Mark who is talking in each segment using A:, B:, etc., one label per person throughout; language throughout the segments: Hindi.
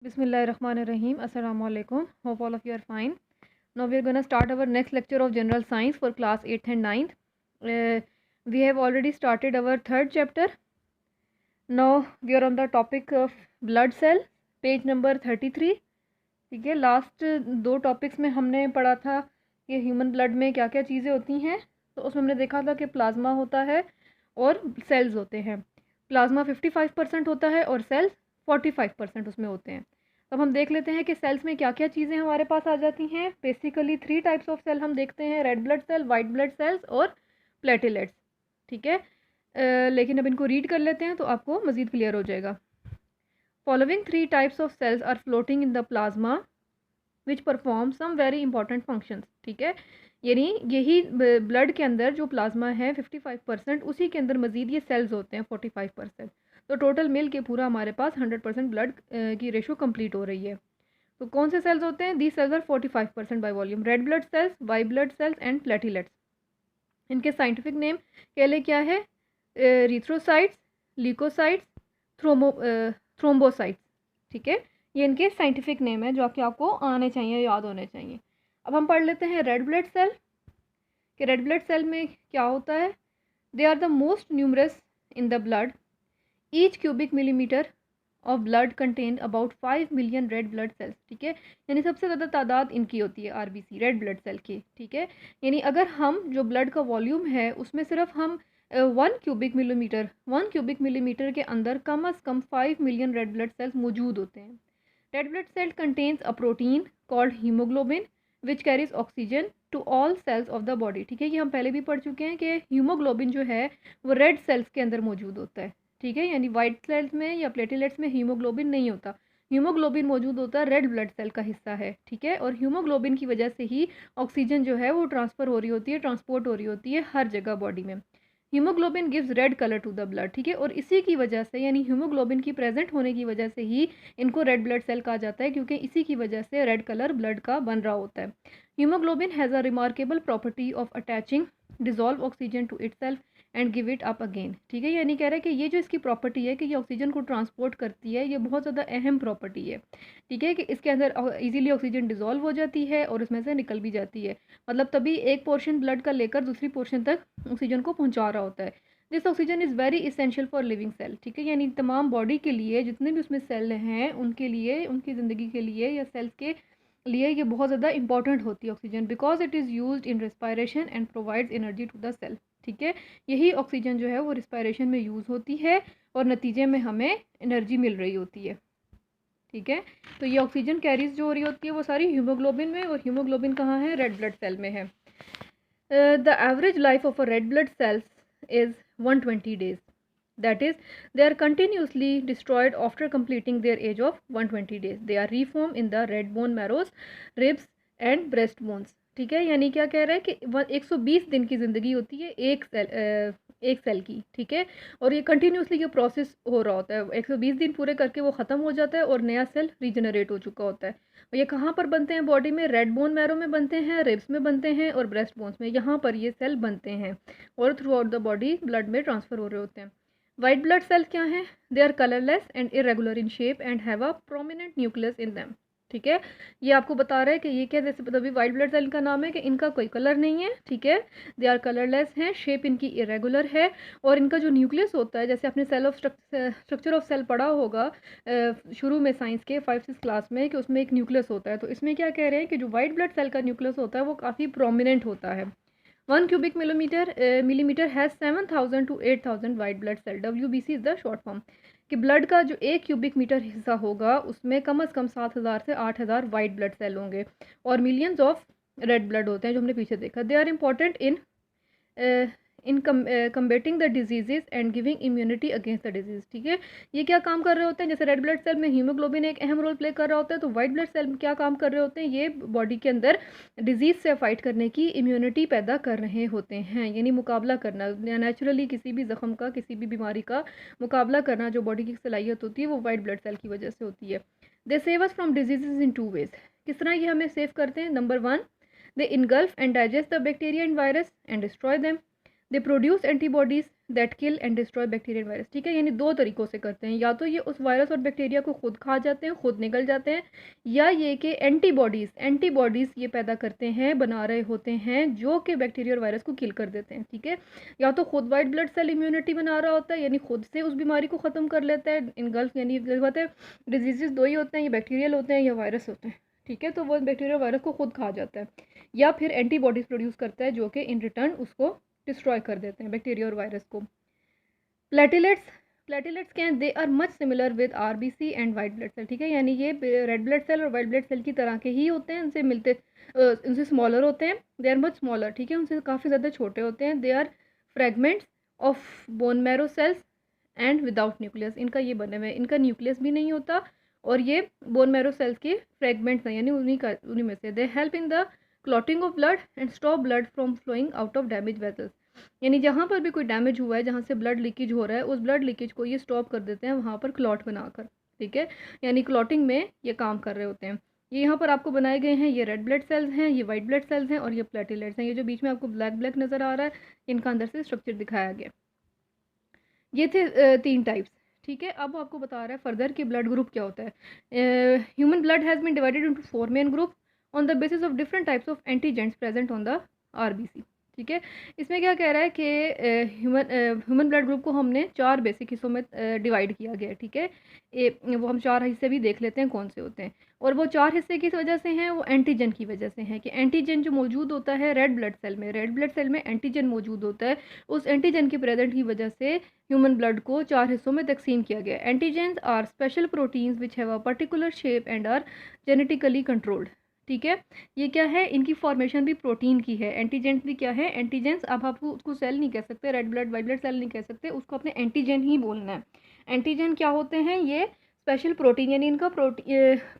A: Bismillahirrahmanirrahim. Assalamu alaikum. Hope all of you are fine. Now we are going to start our next lecture of general science for class 8th and 9th. We have already started our third chapter. Now we are on the topic of blood cell, page number 33. ठीक है, लास्ट दो टॉपिक्स में हमने पढ़ा था कि ह्यूमन ब्लड में क्या क्या चीज़ें होती हैं। तो उसमें हमने देखा था कि प्लाज्मा होता है और सेल्स होते हैं। प्लाज्मा 55% होता है और सेल्स 45% उसमें होते हैं। अब हम देख लेते हैं कि सेल्स में क्या क्या चीज़ें हमारे पास आ जाती हैं। बेसिकली 3 टाइप्स ऑफ सेल हम देखते हैं, red blood cell, white blood cells और प्लेटेलेट्स। ठीक है, लेकिन अब इनको रीड कर लेते हैं तो आपको मज़ीद क्लियर हो जाएगा। Following 3 types of cells are floating in the plasma which perform some very important functions। ठीक है, यानी यही ब्लड के अंदर जो प्लाज्मा है 55%, उसी के अंदर मज़ीद ये सेल्स होते हैं 45%। तो टोटल मिल के पूरा हमारे पास 100% ब्लड की रेशो कंप्लीट हो रही है। तो कौन से सेल्स होते हैं? The cells are 45% by volume, red blood cells, white blood cells and platelets. इनके साइंटिफिक नेम के लिए क्या है? Erythrocytes, leukocytes, thrombocytes. ठीक है, ये इनके साइंटिफिक नेम है जो आपको आने चाहिए, याद होने चाहिए। अब हम पढ़ लेते हैं रेड ब्लड सेल कि रेड ब्लड सेल में क्या होता है। They are the most numerous in the blood. Each cubic millimetre of blood contain about 5 million red blood cells. ठीक है, यानी सबसे ज़्यादा तादाद इनकी होती है आरबीसी, रेड ब्लड सेल की। ठीक है, यानी अगर हम जो ब्लड का वॉल्यूम है उसमें सिर्फ हम 1 क्यूबिक मिलीमीटर के अंदर कम अज़ कम 5 मिलियन रेड ब्लड सेल्स मौजूद होते हैं। Red blood cell contains a protein called haemoglobin which carries oxygen to all cells of the body. ठीक है, ये हम पहले भी पढ़ चुके हैं कि हीमोग्लोबिन जो है वो रेड सेल्स के अंदर मौजूद होता है। ठीक है, यानी वाइट सेल्स में या प्लेटेलेट्स में हीमोग्लोबिन नहीं होता, हीमोग्लोबिन मौजूद होता है, रेड ब्लड सेल का हिस्सा है। ठीक है, और हीमोग्लोबिन की वजह से ही ऑक्सीजन जो है वो ट्रांसफ़र हो रही होती है, ट्रांसपोर्ट हो रही होती है हर जगह बॉडी में। Haemoglobin gives red colour to the blood. ठीक है, और इसी की वजह से, यानी हीमोग्लोबिन की प्रेजेंट होने की वजह से ही इनको रेड ब्लड सेल कहा जाता है, क्योंकि इसी की वजह से रेड कलर ब्लड का बन रहा होता है। Haemoglobin has a remarkable property of attaching dissolve oxygen to itself and give it up again. ठीक है, यानी कह रहे हैं कि ये जो इसकी प्रॉपर्टी है कि ये ऑक्सीजन को ट्रांसपोर्ट करती है, ये बहुत ज़्यादा अहम प्रॉपर्टी है। ठीक है, कि इसके अंदर इजीली ऑक्सीजन डिजॉल्व हो जाती है और उसमें से निकल भी जाती है। मतलब तभी एक पोर्शन ब्लड का लेकर दूसरी पोर्शन तक ऑक्सीजन को पहुंचा रहा होता है। This oxygen is very essential for living cell. ठीक है, यानी तमाम बॉडी के लिए जितने भी उसमें सेल हैं उनके लिए, उनकी ज़िंदगी के लिए या सेल्स के लिए ये बहुत ज़्यादा इंपॉर्टेंट होती है oxygen, because it is used in respiration and provides energy to the cell. ठीक है, यही ऑक्सीजन जो है वो रिस्पायरेशन में यूज़ होती है और नतीजे में हमें एनर्जी मिल रही होती है। ठीक है, तो ये ऑक्सीजन कैरीज जो हो रही होती है वो सारी हीमोग्लोबिन में, और हीमोग्लोबिन कहाँ है? रेड ब्लड सेल में है। The average life of a red blood sales is 120 days. That is, they are continuously destroyed after completing their age of 120 days. They are reformed in the red bone marrows, ribs and breast bones. ठीक है, यानी क्या कह रहा है कि 120 दिन की ज़िंदगी होती है एक सेल की। ठीक है, और ये कंटिन्यूसली ये प्रोसेस हो रहा होता है, 120 दिन पूरे करके वो ख़त्म हो जाता है और नया सेल रीजनरेट हो चुका होता है। और ये कहाँ पर बनते हैं बॉडी में? रेड बोन मैरो में बनते हैं, रिब्स में बनते हैं और ब्रेस्ट बोन्स में, यहाँ पर ये सेल बनते हैं और throughout the body blood में ट्रांसफ़र हो रहे होते हैं। वाइट ब्लड सेल्स क्या हैं? They are colourless and irregular in shape and have a prominent nucleus in them. ठीक है, ये आपको बता रहा है कि ये क्या, जैसे तभी वाइट ब्लड सेल का नाम है कि इनका कोई कलर नहीं है। ठीक है, दे आर कलरलेस हैं, शेप इनकी इरेगुलर है और इनका जो न्यूक्लियस होता है, जैसे आपने स्ट्रक्चर ऑफ सेल पढ़ा होगा शुरू में साइंस के 5-6 क्लास में, कि उसमें एक न्यूक्लियस होता है। तो इसमें क्या कह रहे हैं कि जो वाइट ब्लड सेल का न्यूक्लियस होता है वो काफ़ी प्रोमिनेंट होता है। 1 cubic millimeter has 7,000 to 8,000 white blood cell. WBC is the short form. कि ब्लड का जो 1 क्यूबिक मीटर हिस्सा होगा उसमें कम से कम 7,000 से 8,000 वाइट ब्लड सेल होंगे और मिलियंस ऑफ रेड ब्लड होते हैं, जो हमने पीछे देखा। They are important in combating the disease and giving immunity against the disease. ठीक है, ये क्या काम कर रहे होते हैं? जैसे रेड ब्लड सेल में हीमोग्लोबिन एक अहम रोल प्ले कर रहा होता है, तो वाइट ब्लड सेल में क्या काम कर रहे होते हैं? ये बॉडी के अंदर डिजीज़ से फाइट करने की इम्यूनिटी पैदा कर रहे होते हैं, यानी मुकाबला करना, नेचुरली किसी भी ज़ख्म का, किसी भी बीमारी का मुकाबला करना जो बॉडी की सलाहियत होती है वो वाइट ब्लड सेल की वजह से होती है। They save us from disease in 2 ways। किस तरह ये हमें सेव करते हैं? Number 1, they engulf and digest the bacteria and virus and destroy them. They produce antibodies that kill and destroy bacteria and virus. ठीक है, यानी दो तरीक़ों से करते हैं, या तो ये उस वायरस और बैक्टीरिया को खुद खा जाते हैं, खुद निकल जाते हैं, या ये कि एंटीबॉडीज़ ये पैदा करते हैं, बना रहे होते हैं, जो कि बैक्टीरिया और वायरस को किल कर देते हैं। ठीक है, या तो खुद वाइट ब्लड सेल इम्यूनिटी बना रहा होता है, यानी खुद से उस बीमारी को ख़त्म कर लेता है। इनगल्फ यानी बात है, डिजीज़ दो ही होते हैं, ये बैक्टीरियल होते हैं या वायरस होते हैं। ठीक है, तो वो बैक्टीरिया वायरस को खुद खा जाता है, या फिर एंटीबॉडीज़ प्रोड्यूस करता है जो कि इन रिटर्न उसको डिस्ट्रॉय कर देते हैं, बैक्टीरिया और वायरस को। प्लेटलेट्स क्या हैं? They are much similar with RBC and white blood cell. ठीक है, यानी ये रेड ब्लड सेल और वाइट ब्लड सेल की तरह के ही होते हैं, उनसे स्मॉलर होते हैं। दे आर मच स्मॉलर, ठीक है, उनसे काफ़ी ज़्यादा छोटे होते हैं। They are fragments of bone marrow cells and without nucleus. इनका ये बने हुए, इनका न्यूक्लियस भी नहीं होता और ये बोन मैरो सेल्स के फ्रेगमेंट्स हैं, यानी उन्हीं में से। They help in the clotting of blood and stop blood from flowing out of damage vessels. यानी जहाँ पर भी कोई डैमेज हुआ है, जहाँ से ब्लड लीकेज हो रहा है, उस ब्लड लीकेज को ये स्टॉप कर देते हैं वहाँ पर क्लॉट बनाकर। ठीक है, यानी क्लॉटिंग में ये काम कर रहे होते हैं। ये यहाँ पर आपको बनाए गए हैं, ये रेड ब्लड सेल्स हैं, ये वाइट ब्लड सेल्स हैं और ये प्लेटलेट्स हैं। ये जो बीच में आपको ब्लैक ब्लैक नज़र आ रहा है, इनका अंदर से स्ट्रक्चर दिखाया गया। ये थे 3 टाइप्स। ठीक है, अब आपको बता रहा है फर्दर कि ब्लड ग्रुप क्या होता है। Human blood has been divided into 4 main group on the basis of different types of antigens present on the RBC. ठीक है, इसमें क्या कह रहा है कि ह्यूमन ब्लड ग्रुप को हमने 4 बेसिक हिस्सों में डिवाइड किया गया है। ठीक है, वो हम 4 हिस्से भी देख लेते हैं कौन से होते हैं, और वो 4 हिस्से किस वजह से हैं? वो एंटीजन की वजह से हैं। कि एंटीजन जो मौजूद होता है रेड ब्लड सेल में एंटीजन मौजूद होता है, उस एंटीजन की प्रेजेंट की वजह से ह्यूमन ब्लड को 4 हिस्सों में तकसीम किया गया। Antigens are special proteins which have a particular shape and are genetically controlled. ठीक है, ये क्या है? इनकी फॉर्मेशन भी प्रोटीन की है। एंटीजेंस भी क्या है? एंटीजेंस। अब आप उसको सेल नहीं कह सकते, red blood white blood cell नहीं कह सकते, उसको अपने एंटीजन ही बोलना है। एंटीजन क्या होते हैं? ये स्पेशल प्रोटीन, यानी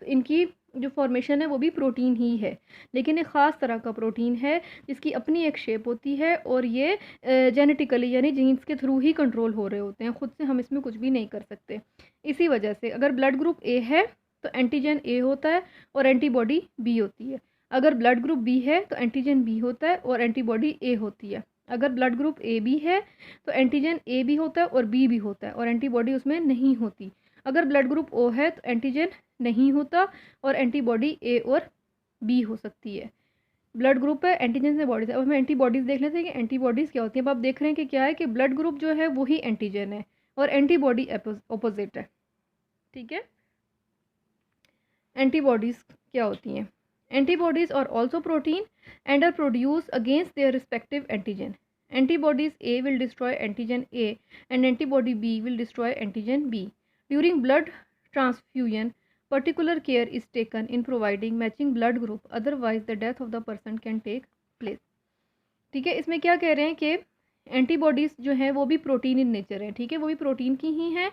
A: इनकी जो फॉर्मेशन है वो भी प्रोटीन ही है, लेकिन एक ख़ास तरह का प्रोटीन है जिसकी अपनी एक शेप होती है, और ये जेनेटिकली यानी जीन्स के थ्रू ही कंट्रोल हो रहे होते हैं, ख़ुद से हम इसमें कुछ भी नहीं कर सकते। इसी वजह से अगर ब्लड ग्रुप ए है तो एंटीजन ए होता है और एंटीबॉडी बी होती है। अगर ब्लड ग्रुप बी है तो एंटीजन बी होता है और एंटीबॉडी ए होती है। अगर ब्लड ग्रुप ए बी है तो एंटीजन ए भी होता है और बी भी होता है और एंटीबॉडी उसमें नहीं होती। अगर ब्लड ग्रुप ओ है तो एंटीजन नहीं होता और एंटीबॉडी ए और बी हो सकती है। ब्लड ग्रुप है, एंटीजन से बॉडीज है। अब हमें एंटीबॉडीज़ देख लेते हैं कि एंटीबॉडीज़ क्या होती हैं। अब आप देख रहे हैं कि क्या है कि ब्लड ग्रुप जो है वही एंटीजन है और एंटीबॉडी अपोजिट है। ठीक है, एंटीबॉडीज़ क्या होती हैं? Antibodies are also protein and are produce against their respective antigen. Antibodies A will destroy antigen A and antibody B will destroy antigen B. During blood transfusion, particular care is taken in providing matching blood group, otherwise the death of the person can take place. ठीक है, इसमें क्या कह रहे हैं कि एंटीबॉडीज़ जो हैं वो भी प्रोटीन इन नेचर है। ठीक है, वो भी प्रोटीन की ही हैं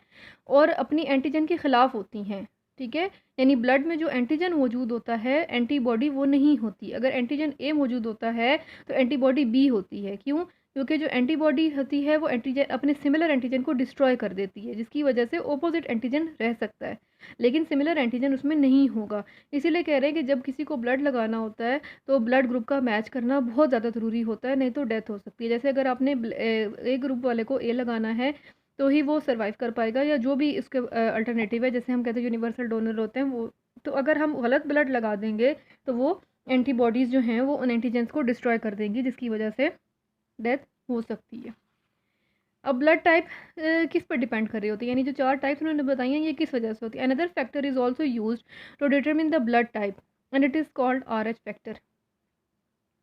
A: और अपनी एंटीजन के ख़िलाफ़ होती हैं। ठीक है, यानी ब्लड में जो एंटीजन मौजूद होता है एंटीबॉडी वो नहीं होती। अगर एंटीजन ए मौजूद होता है तो एंटीबॉडी बी होती है। क्यों? क्योंकि जो एंटीबॉडी होती है वो एंटीजन अपने सिमिलर एंटीजन को डिस्ट्रॉय कर देती है, जिसकी वजह से ऑपोजिट एंटीजन रह सकता है, लेकिन सिमिलर एंटीजन उसमें नहीं होगा। इसीलिए कह रहे हैं कि जब किसी को ब्लड लगाना होता है तो ब्लड ग्रुप का मैच करना बहुत ज़्यादा ज़रूरी होता है, नहीं तो डेथ हो सकती है। जैसे अगर आपने ए ग्रुप वाले को ए लगाना है तो ही वो सर्वाइव कर पाएगा, या जो भी इसके अल्टरनेटिव है, जैसे हम कहते हैं यूनिवर्सल डोनर होते हैं वो। तो अगर हम गलत ब्लड लगा देंगे तो वो एंटीबॉडीज़ जो हैं वो उन एंटीजेंस को डिस्ट्रॉय कर देंगी, जिसकी वजह से डेथ हो सकती है। अब ब्लड टाइप किस पर डिपेंड कर रही होती है, यानी जो 4 टाइप्स उन्होंने बताई हैं ये किस वजह से होती है। Another factor is also used to determine the blood type and it is called RH factor.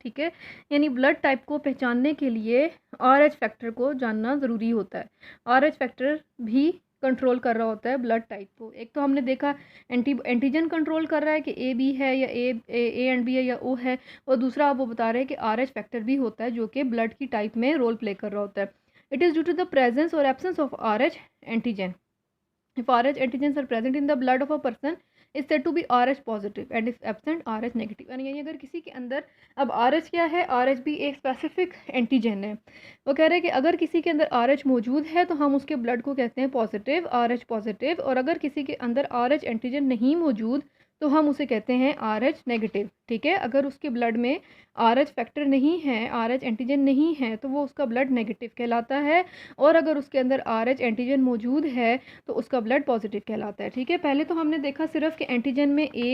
A: ठीक है, यानी ब्लड टाइप को पहचानने के लिए RH फैक्टर को जानना ज़रूरी होता है। RH फैक्टर भी कंट्रोल कर रहा होता है ब्लड टाइप को। एक तो हमने देखा एंटीजन कंट्रोल कर रहा है कि ए बी है या ए एंड बी है या ओ है, और दूसरा आप वो बता रहे हैं कि RH फैक्टर भी होता है जो कि ब्लड की टाइप में रोल प्ले कर रहा होता है। It is due to the presence और absence of RH antigen. If RH antigens are present in the blood of a person is said to be RH positive and if absent RH negative। यानी अगर किसी के अंदर, अब RH क्या है? RH भी एक स्पेसिफिक एंटीजन है। वो कह रहे हैं कि अगर किसी के अंदर RH मौजूद है तो हम उसके ब्लड को कहते हैं पॉजिटिव, RH पॉजिटिव, और अगर किसी के अंदर RH एंटीजन नहीं मौजूद तो हम उसे कहते हैं RH नेगेटिव, ठीक है। अगर उसके ब्लड में RH फैक्टर नहीं है, RH एंटीजन नहीं है, तो वो उसका ब्लड नेगेटिव कहलाता है। और अगर उसके अंदर RH एंटीजन मौजूद है तो उसका ब्लड पॉजिटिव कहलाता है, ठीक है। पहले तो हमने देखा सिर्फ कि एंटीजन में A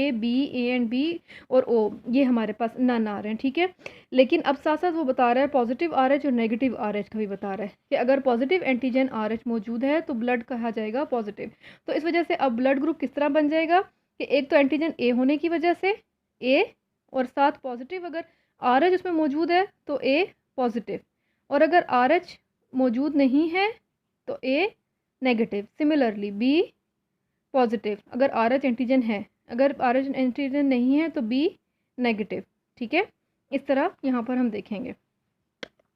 A: एंड B और O ये हमारे पास नन आ रहे हैं, ठीक है। लेकिन अब साथ साथ वो बता रहा है पॉजिटिव RH और नेगेटिव RH का भी बता रहा है कि अगर पॉजिटिव एंटीजन RH मौजूद है तो ब्लड कहा जाएगा पॉजिटिव। तो इस वजह से अब ब्लड ग्रुप किस तरह बन जाएगा कि एक तो एंटीजन A होने की वजह से A और साथ पॉजिटिव, अगर RH उसमें मौजूद है तो A पॉजिटिव, और अगर RH मौजूद नहीं है तो A negative. Similarly B positive अगर RH एंटीजन है, अगर RH एंटीजन नहीं है तो B नेगेटिव, ठीक है। इस तरह यहाँ पर हम देखेंगे,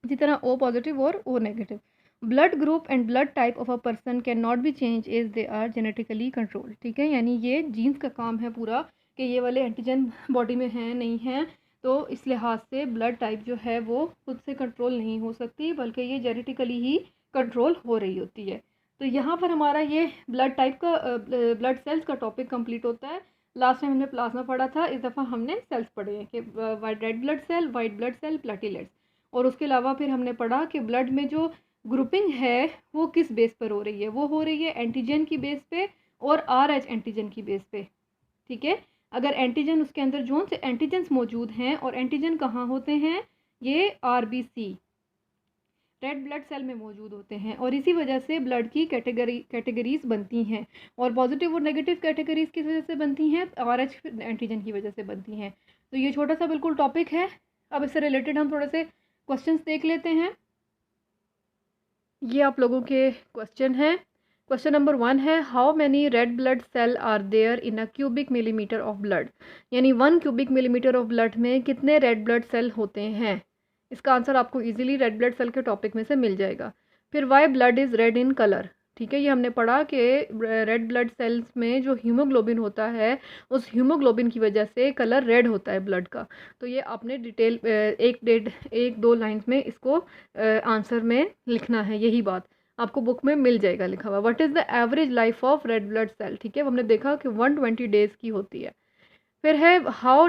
A: इसी तरह O पॉजिटिव और O negative. Blood group and blood type of a person can not be change as they are genetically controlled, ठीक है। यानी ये जीन्स का काम है पूरा कि ये वाले एंटीजन बॉडी में हैं नहीं हैं, तो इस लिहाज से ब्लड टाइप जो है वो खुद से कंट्रोल नहीं हो सकती, बल्कि ये जेनेटिकली ही कंट्रोल हो रही होती है। तो यहाँ पर हमारा ये ब्लड टाइप का ब्लड सेल्स का टॉपिक कंप्लीट होता है। लास्ट टाइम हमने प्लाज्मा पढ़ा था, इस दफ़ा हमने सेल्स पढ़े हैं कि white red blood cell, white blood cell, platelets. और उसके अलावा फिर हमने पढ़ा कि ब्लड में जो ग्रुपिंग है वो किस बेस पर हो रही है, वो हो रही है एंटीजन की बेस पे और RH एंटीजन की बेस पे, ठीक है। अगर एंटीजन उसके अंदर जो से एंटीजन्स मौजूद हैं, और एंटीजन कहाँ होते हैं, ये RBC रेड ब्लड सेल में मौजूद होते हैं, और इसी वजह से ब्लड की कैटेगरीज बनती हैं। और पॉजिटिव और नेगेटिव कैटेगरीज किस वजह से बनती हैं, RH एंटीजन की वजह से बनती हैं। तो ये छोटा सा बिल्कुल टॉपिक है। अब इससे रिलेटेड हम थोड़े से क्वेश्चंस देख लेते हैं। ये आप लोगों के क्वेश्चन हैं। क्वेश्चन नंबर 1 है, how many red blood cell are there in a cubic millimetre of blood, यानी 1 क्यूबिक मिलीमीटर ऑफ ब्लड में कितने रेड ब्लड सेल होते हैं। इसका आंसर आपको इजीली रेड ब्लड सेल के टॉपिक में से मिल जाएगा। फिर why blood is red in colour, ठीक है। ये हमने पढ़ा कि रेड ब्लड सेल्स में जो हीमोग्लोबिन होता है, उस हीमोग्लोबिन की वजह से कलर रेड होता है ब्लड का। तो ये आपने डिटेल एक दो लाइंस में इसको आंसर में लिखना है, यही बात आपको बुक में मिल जाएगा लिखा हुआ। What is the average life of red blood cell, ठीक है। हमने देखा कि 120 डेज़ की होती है। फिर है how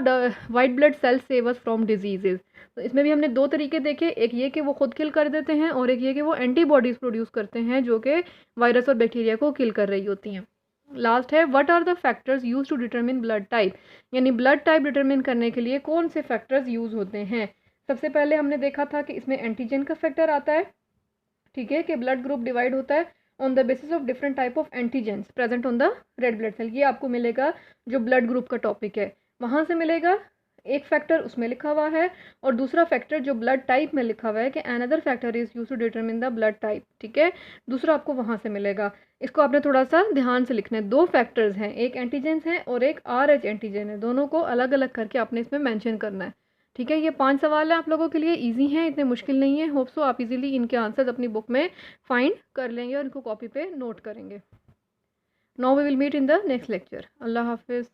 A: white blood cell save us from diseases. तो इसमें भी हमने दो तरीके देखे, एक ये कि वो खुद किल कर देते हैं, और एक ये कि वो एंटीबॉडीज़ प्रोड्यूस करते हैं जो कि वायरस और बैक्टीरिया को किल कर रही होती हैं। लास्ट है, what are the factors use to determine blood type, यानी ब्लड टाइप डिटरमिन करने के लिए कौन से फैक्टर्स यूज़ होते हैं। सबसे पहले हमने देखा था कि इसमें एंटीजन का फैक्टर आता है, ठीक है, कि ब्लड ग्रुप डिवाइड होता है on the basis of different type of antigens present on the red blood cell. ये आपको मिलेगा जो ब्लड ग्रुप का टॉपिक है, वहाँ से मिलेगा। एक फैक्टर उसमें लिखा हुआ है, और दूसरा फैक्टर जो ब्लड टाइप में लिखा हुआ है कि another factor is use to determine the blood type, ठीक है, दूसरा आपको वहाँ से मिलेगा। इसको आपने थोड़ा सा ध्यान से लिखना है। दो फैक्टर्स हैं, एक एंटीजेंस है और एक RH एंटीजन है, दोनों को अलग अलग करके आपने इसमें मैंशन करना है, ठीक है। ये 5 सवाल हैं आप लोगों के लिए, इजी हैं, इतने मुश्किल नहीं है। होप सो आप इजीली इनके आंसर्स अपनी बुक में फाइंड कर लेंगे और इनको कॉपी पे नोट करेंगे। Now we will meet in the next lecture. अल्लाह हाफिज़।